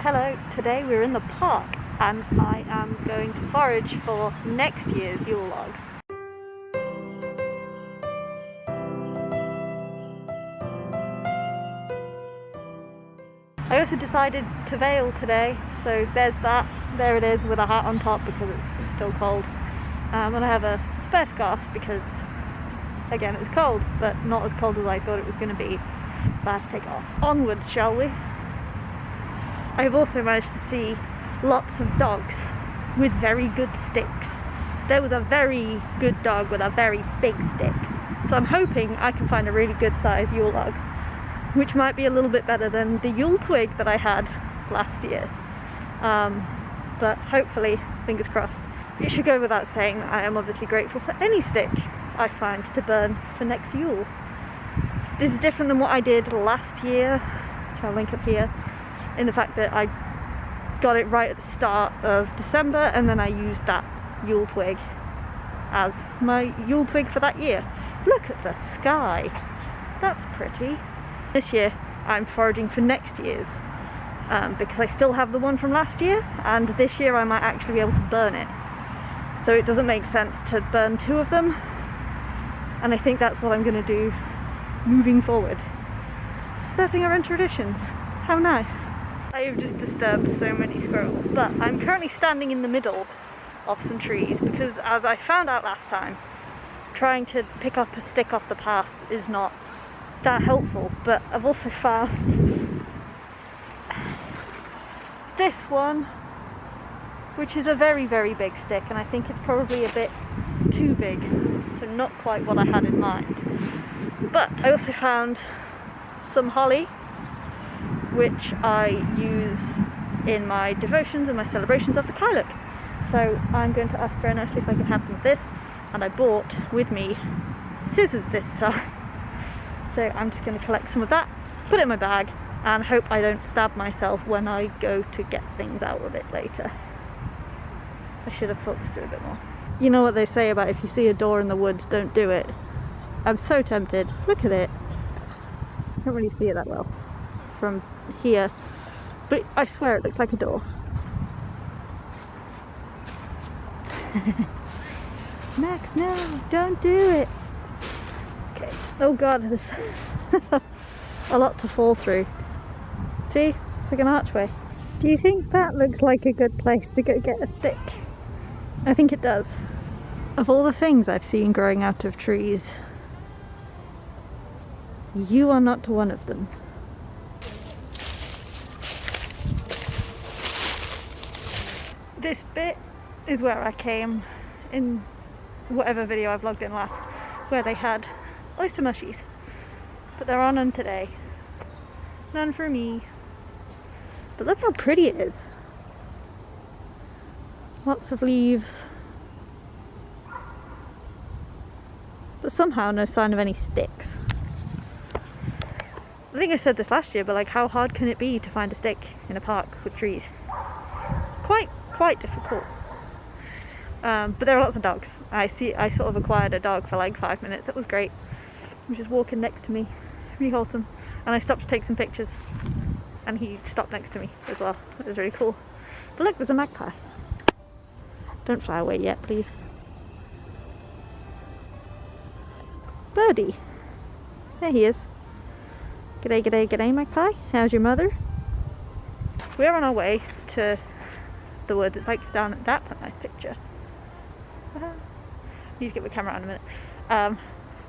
Hello, today we're in the park and I am going to forage for next year's Yule log. I also decided to veil today, so there's that. There it is with a hat on top because it's still cold. And I have a spare scarf because, again, it was cold, but not as cold as I thought it was going to be, so I had to take it off. Onwards, shall we? I've also managed to see lots of dogs with very good sticks. There was a very good dog with a very big stick, so I'm hoping I can find a really good size Yule log, which might be a little bit better than the Yule twig that I had last year. But hopefully, fingers crossed. It should go without saying I am obviously grateful for any stick I find to burn for next Yule. This is different than what I did last year, which I'll link up here, in the fact that I got it right at the start of December and then I used that Yule twig as my Yule twig for that year. Look at the sky, that's pretty. This year I'm foraging for next year's because I still have the one from last year, and this year I might actually be able to burn it. So it doesn't make sense to burn two of them, and I think that's what I'm going to do moving forward. Setting our own traditions. How nice. I have just disturbed so many squirrels, but I'm currently standing in the middle of some trees because, as I found out last time, trying to pick up a stick off the path is not that helpful. But I've also found this one, which is a very, very big stick, and I think it's probably a bit too big, so not quite what I had in mind. But I also found some holly, which I use in my devotions and my celebrations of the Kyluk. So I'm going to ask very nicely if I can have some of this, and I bought with me scissors this time. So I'm just going to collect some of that, put it in my bag, and hope I don't stab myself when I go to get things out of it later. I should have thought this through a bit more. You know what they say about if you see a door in the woods, don't do it. I'm so tempted. Look at it. I don't really see it that well from here, but I swear it looks like a door. Max, no, don't do it. Okay. Oh god, there's a lot to fall through. See, it's like an archway. Do you think that looks like a good place to go get a stick? I think it does. Of all the things I've seen growing out of trees, you are not one of them. This bit is where I came in whatever video I vlogged in last, where they had oyster mushies, but there are none today. None for me. But look how pretty it is. Lots of leaves, but somehow no sign of any sticks. I think I said this last year, but like, how hard can it be to find a stick in a park with trees? Quite difficult. But there are lots of dogs. I sort of acquired a dog for like 5 minutes. It was great. He was just walking next to me, really wholesome. And I stopped to take some pictures, and he stopped next to me as well. It was really cool. But look, there's a magpie. Don't fly away yet, please. Birdie. There he is. G'day, g'day, g'day, magpie. How's your mother? We're on our way to the woods. It's like down. That's a nice picture. Need to get the camera out in a minute.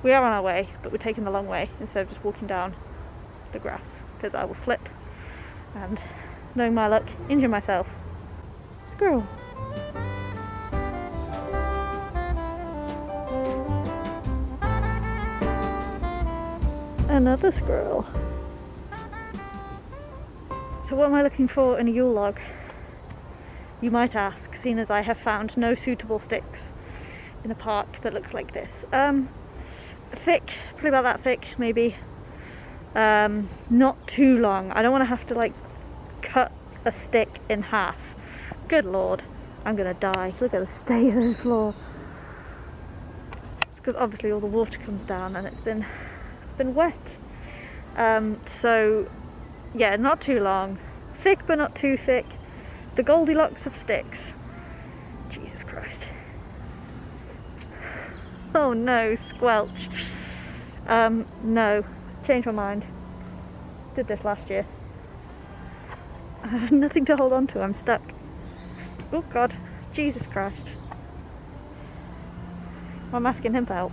We are on our way, but we're taking the long way instead of just walking down the grass, because I will slip and, knowing my luck, injure myself. Squirrel. Another squirrel. So what am I looking for in a Yule log? You might ask, seeing as I have found no suitable sticks in a park that looks like this. Thick, probably about that thick, maybe. Not too long. I don't want to have to like cut a stick in half. Good lord, I'm gonna die. Look at the state of this floor. It's because obviously all the water comes down and it's been wet. So yeah, not too long. Thick but not too thick. The Goldilocks of sticks. Jesus Christ. Oh no, squelch. No. Changed my mind. Did this last year. I have nothing to hold on to, I'm stuck. Oh God, Jesus Christ. I'm asking him for help.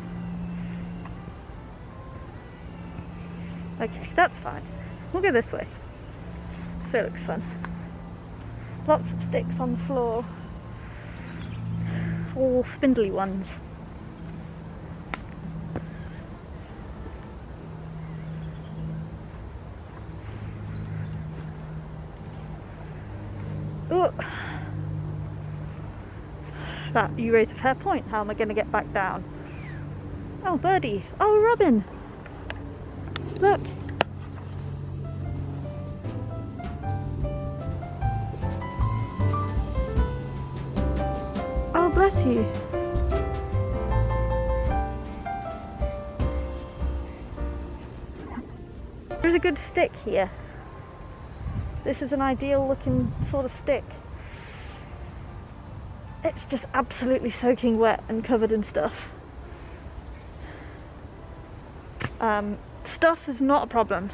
Okay, that's fine. We'll go this way. So it looks fun. Lots of sticks on the floor. All spindly ones. Oh. That, you raise a fair point. How am I going to get back down? Oh, birdie. Oh, robin. Look. Oh, bless you. There's a good stick here. This is an ideal looking sort of stick. It's just absolutely soaking wet and covered in stuff. Stuff is not a problem,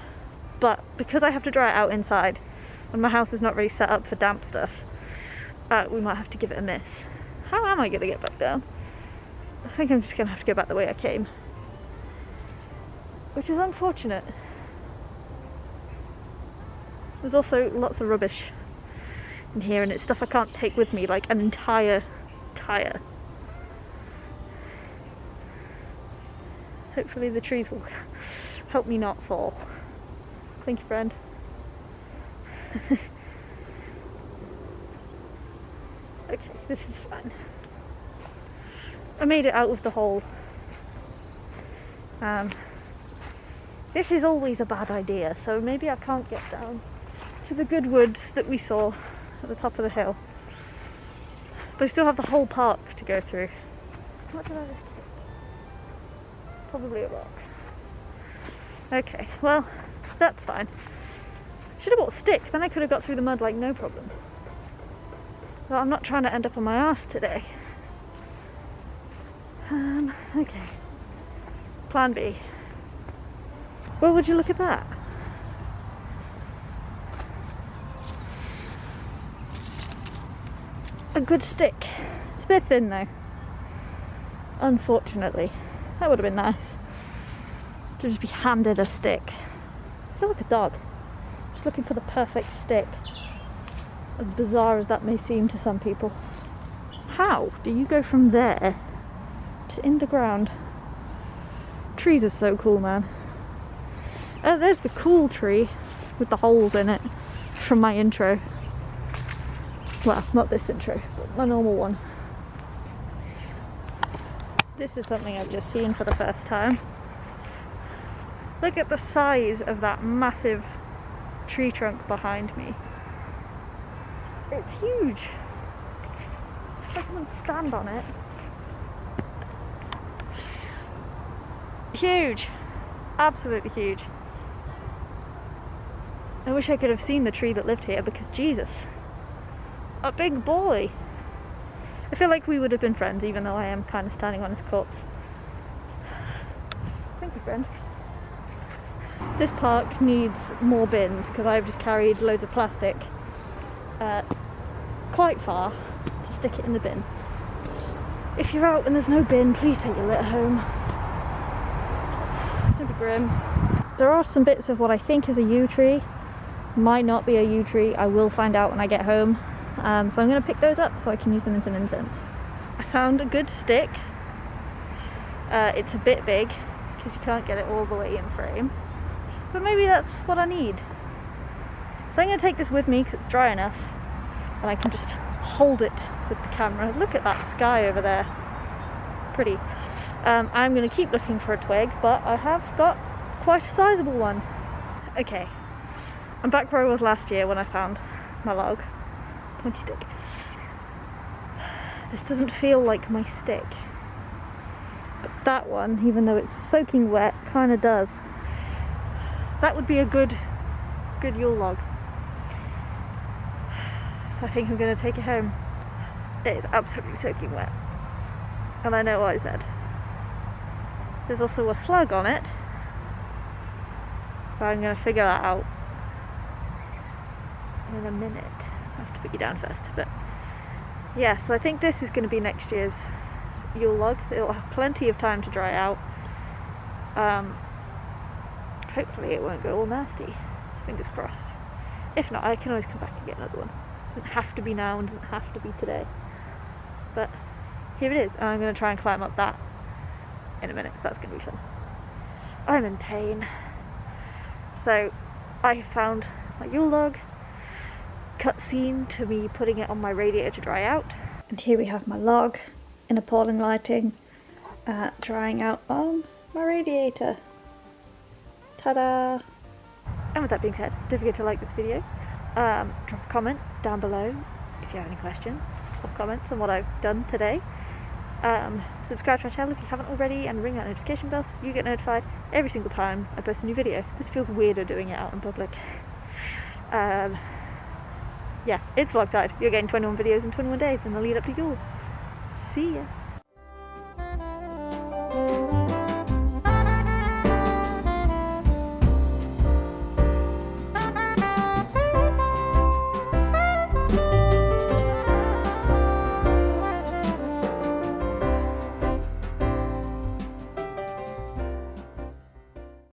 but because I have to dry it out inside and my house is not really set up for damp stuff, we might have to give it a miss. How am I going to get back down? I think I'm just going to have to go back the way I came, which is unfortunate. There's also lots of rubbish in here, and it's stuff I can't take with me, like an entire tire. Hopefully the trees will help me not fall. Thank you, friend. Okay, this is fine. I made it out of the hole. This is always a bad idea, so maybe I can't get down to the good woods that we saw at the top of the hill. But I still have the whole park to go through. What did I just kick? Probably a rock. Okay, well, that's fine. Should have bought a stick, then I could have got through the mud like no problem. Well, I'm not trying to end up on my arse today. Okay. Plan B. Well, would you look at that? A good stick. It's a bit thin though. Unfortunately. That would have been nice. To just be handed a stick. I feel like a dog. Just looking for the perfect stick. As bizarre as that may seem to some people. How do you go from there to in the ground? Trees are so cool, man. There's the cool tree with the holes in it from my intro. Well, not this intro, but my normal one. This is something I've just seen for the first time. Look at the size of that massive tree trunk behind me. It's huge. If I can stand on it. Huge. Absolutely huge. I wish I could have seen the tree that lived here, because Jesus, a big boy. I feel like we would have been friends, even though I am kind of standing on his corpse. Thank you, friend. This park needs more bins, because I've just carried loads of plastic quite far to stick it in the bin. If you're out and there's no bin, please take your litter home. Don't be grim. There are some bits of what I think is a yew tree. Might not be a yew tree. I will find out when I get home. So I'm going to pick those up so I can use them in some incense. I found a good stick. It's a bit big because you can't get it all the way in frame. But maybe that's what I need. So I'm going to take this with me because it's dry enough. And I can just hold it with the camera. Look at that sky over there. Pretty. I'm going to keep looking for a twig, but I have got quite a sizable one. Okay. I'm back where I was last year when I found my log. Pointy stick. This doesn't feel like my stick. But that one, even though it's soaking wet, kind of does. That would be a good Yule log. so I think I'm going to take it home. It is absolutely soaking wet, and I know what I said. There's also a slug on it, but I'm going to figure that out in a minute. I have to put you down first, but yeah, so I think this is going to be next year's Yule log. It'll have plenty of time to dry out. Hopefully it won't go all nasty, fingers crossed. If not, I can always come back and get another one. It doesn't have to be now and doesn't have to be today, but here it is, and I'm going to try and climb up that in a minute, so that's going to be fun. I'm in pain. So I found my Yule log, cutscene to me putting it on my radiator to dry out, and here we have my log in appalling lighting, drying out on my radiator. Ta-da! And with that being said, don't forget to like this video, drop a comment down below if you have any questions or comments on what I've done today. Subscribe to my channel if you haven't already, and ring that notification bell so you get notified every single time I post a new video. This feels weirder doing it out in public. Yeah, it's Vlogtide. You're getting 21 videos in 21 days in the lead up to Yule. See ya!